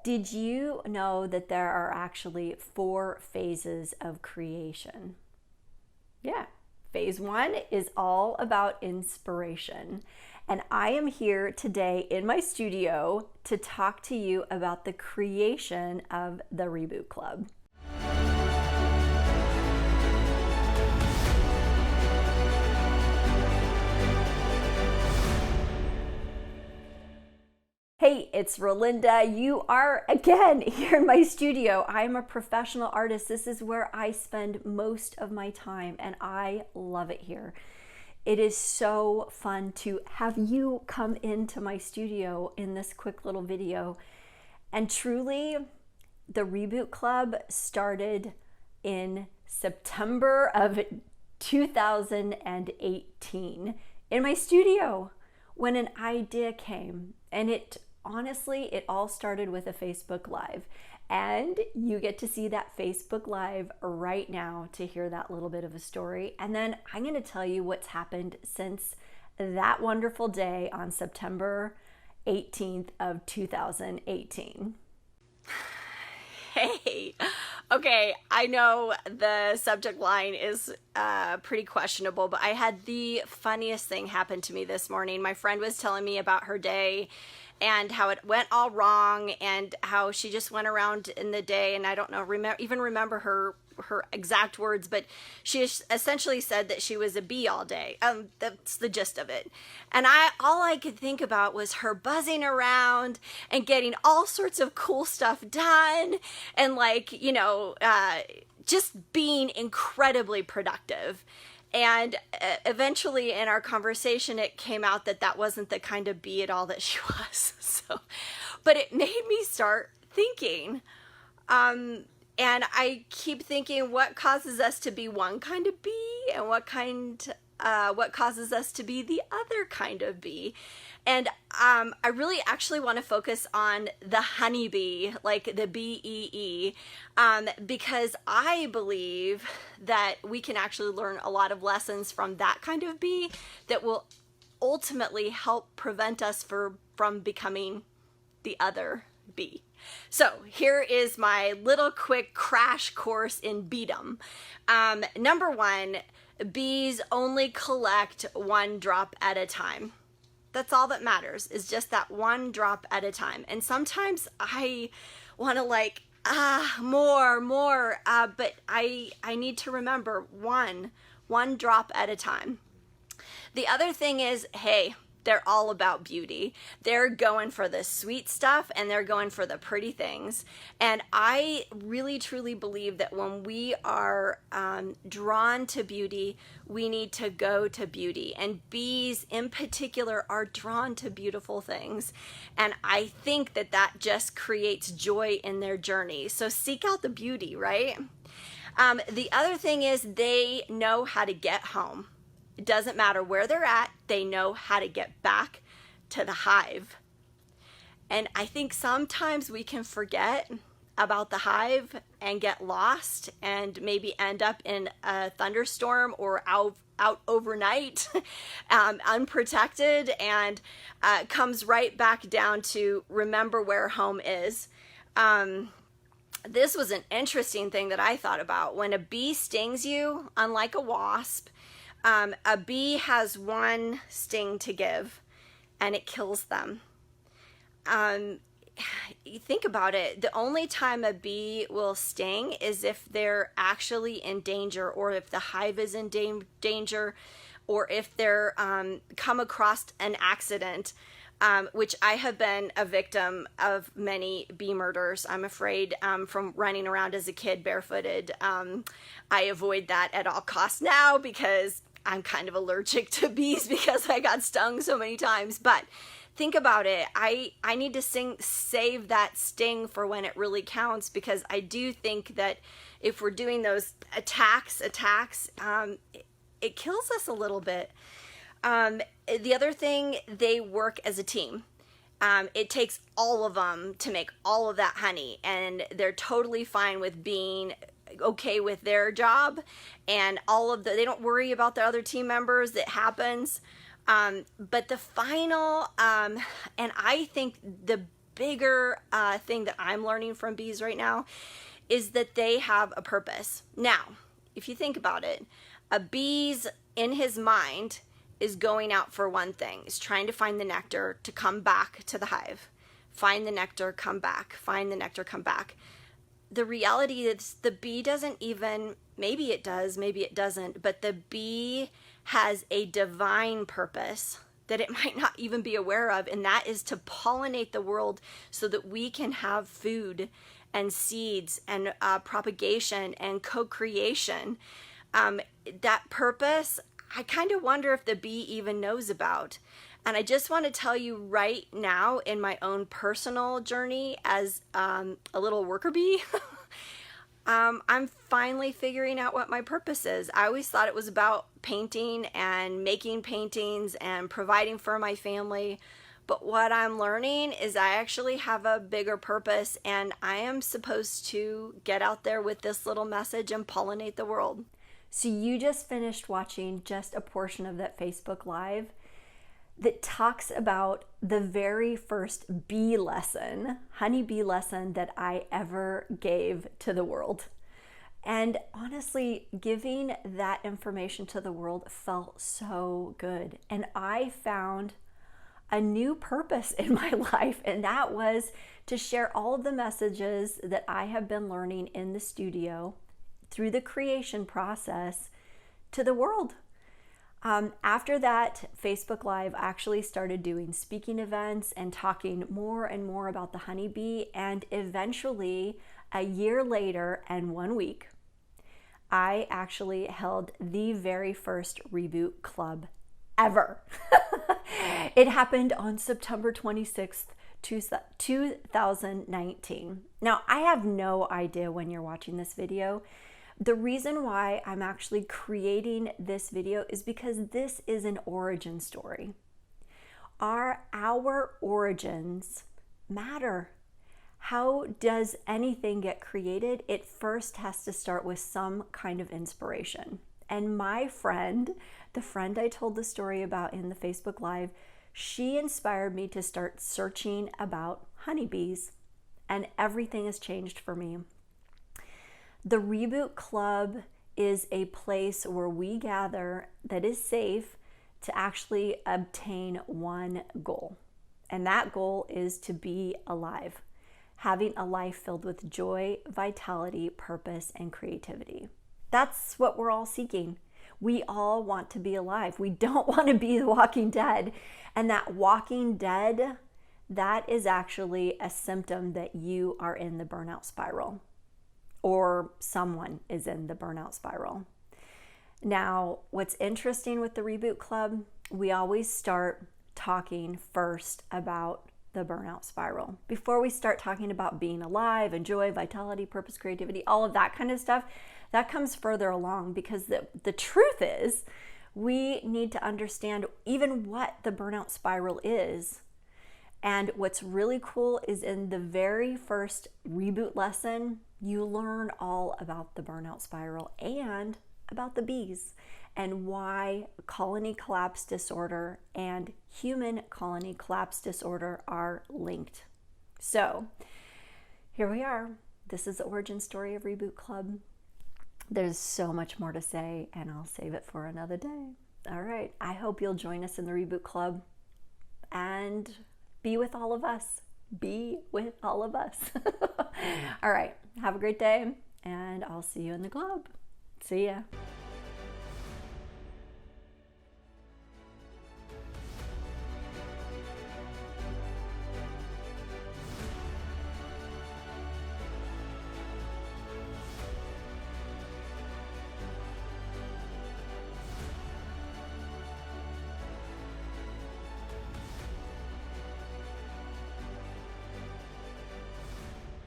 Did you know that there are actually 4 phases of creation? Yeah. Phase 1 is all about inspiration. And I am here today in my studio to talk to you about the creation of the Reboot Club. Hey, it's Rolinda. You are again here in my studio. I am a professional artist. This is where I spend most of my time, and I love it here. It is so fun to have you come into my studio in this quick little video. And truly, the Reboot Club started in September of 2018 in my studio when an idea came, and it all started with a Facebook Live. And you get to see that Facebook Live right now to hear that little bit of a story. And then I'm going to tell you what's happened since that wonderful day on September 18th of 2018. Hey, okay, I know the subject line is pretty questionable, but I had the funniest thing happen to me this morning. My friend was telling me about her day and how it went all wrong and how she just went around in the day, and I don't know, remember her exact words, but she essentially said that she was a bee all day. That's the gist of it. And all I could think about was her buzzing around and getting all sorts of cool stuff done, and just being incredibly productive. And eventually in our conversation, it came out that that wasn't the kind of bee at all that she was. But it made me start thinking, and I keep thinking, what causes us to be one kind of bee, and what causes us to be the other kind of bee? And I really actually want to focus on the honeybee, like the BEE, because I believe that we can actually learn a lot of lessons from that kind of bee that will ultimately help prevent us from becoming the other bee. So here is my little quick crash course in beedom. Number 1, bees only collect 1 drop at a time. That's all that matters, is just that 1 drop at a time. And sometimes I want to more, but I need to remember one drop at a time. The other thing is, hey, they're all about beauty. They're going for the sweet stuff, and they're going for the pretty things. And I really, truly believe that when we are drawn to beauty, we need to go to beauty. And bees in particular are drawn to beautiful things. And I think that that just creates joy in their journey. So seek out the beauty, right? The other thing is they know how to get home. It doesn't matter where they're at, they know how to get back to the hive. And I think sometimes we can forget about the hive and get lost and maybe end up in a thunderstorm or out overnight, unprotected, and comes right back down to remember where home is. This was an interesting thing that I thought about. When a bee stings you, unlike a wasp, a bee has 1 sting to give, and it kills them. You think about it, the only time a bee will sting is if they're actually in danger, or if the hive is in danger, or if they're come across an accident, which I have been a victim of many bee murders. I'm afraid from running around as a kid barefooted. I avoid that at all costs now because I'm kind of allergic to bees because I got stung so many times. But think about it. I need to save that sting for when it really counts, because I do think that if we're doing those attacks, it kills us a little bit. The other thing, they work as a team. It takes all of them to make all of that honey, and they're totally fine with being okay with their job, and they don't worry about the other team members. It happens. But the final, and I think the bigger thing that I'm learning from bees right now is that they have a purpose. Now, if you think about it, a bee's in his mind is going out for one thing, is trying to find the nectar to come back to the hive. Find the nectar, come back. Find the nectar, come back. The reality is the bee doesn't even, maybe it does, maybe it doesn't, but the bee has a divine purpose that it might not even be aware of, and that is to pollinate the world so that we can have food and seeds and propagation and co-creation. That purpose, I kind of wonder if the bee even knows about. And I just want to tell you right now, in my own personal journey as a little worker bee, I'm finally figuring out what my purpose is. I always thought it was about painting and making paintings and providing for my family. But what I'm learning is I actually have a bigger purpose, and I am supposed to get out there with this little message and pollinate the world. So you just finished watching just a portion of that Facebook Live that talks about the very first bee lesson, honeybee lesson that I ever gave to the world. And honestly, giving that information to the world felt so good. And I found a new purpose in my life, and that was to share all of the messages that I have been learning in the studio through the creation process to the world. After that Facebook Live, I actually started doing speaking events and talking more and more about the honeybee. And eventually, a year later and 1 week, I actually held the very first Reboot Club ever. It happened on September 26th, 2019. Now, I have no idea when you're watching this video. The reason why I'm actually creating this video is because this is an origin story. Our origins matter. How does anything get created? It first has to start with some kind of inspiration. And my friend, the friend I told the story about in the Facebook Live, she inspired me to start searching about honeybees, and everything has changed for me. The Reboot Club is a place where we gather that is safe to actually obtain one goal. And that goal is to be alive, having a life filled with joy, vitality, purpose, and creativity. That's what we're all seeking. We all want to be alive. We don't want to be the walking dead. And that walking dead, that is actually a symptom that you are in the burnout spiral, or someone is in the burnout spiral. Now, what's interesting with the Reboot Club, we always start talking first about the burnout spiral. Before we start talking about being alive and joy, vitality, purpose, creativity, all of that kind of stuff, that comes further along, because the truth is we need to understand even what the burnout spiral is. And what's really cool is in the very first Reboot lesson, you learn all about the burnout spiral and about the bees and why colony collapse disorder and human colony collapse disorder are linked. So here we are. This is the origin story of Reboot Club. There's so much more to say, and I'll save it for another day. All right. I hope you'll join us in the Reboot Club and be with all of us. Be with all of us. All right. Have a great day, and I'll see you in the club. See ya.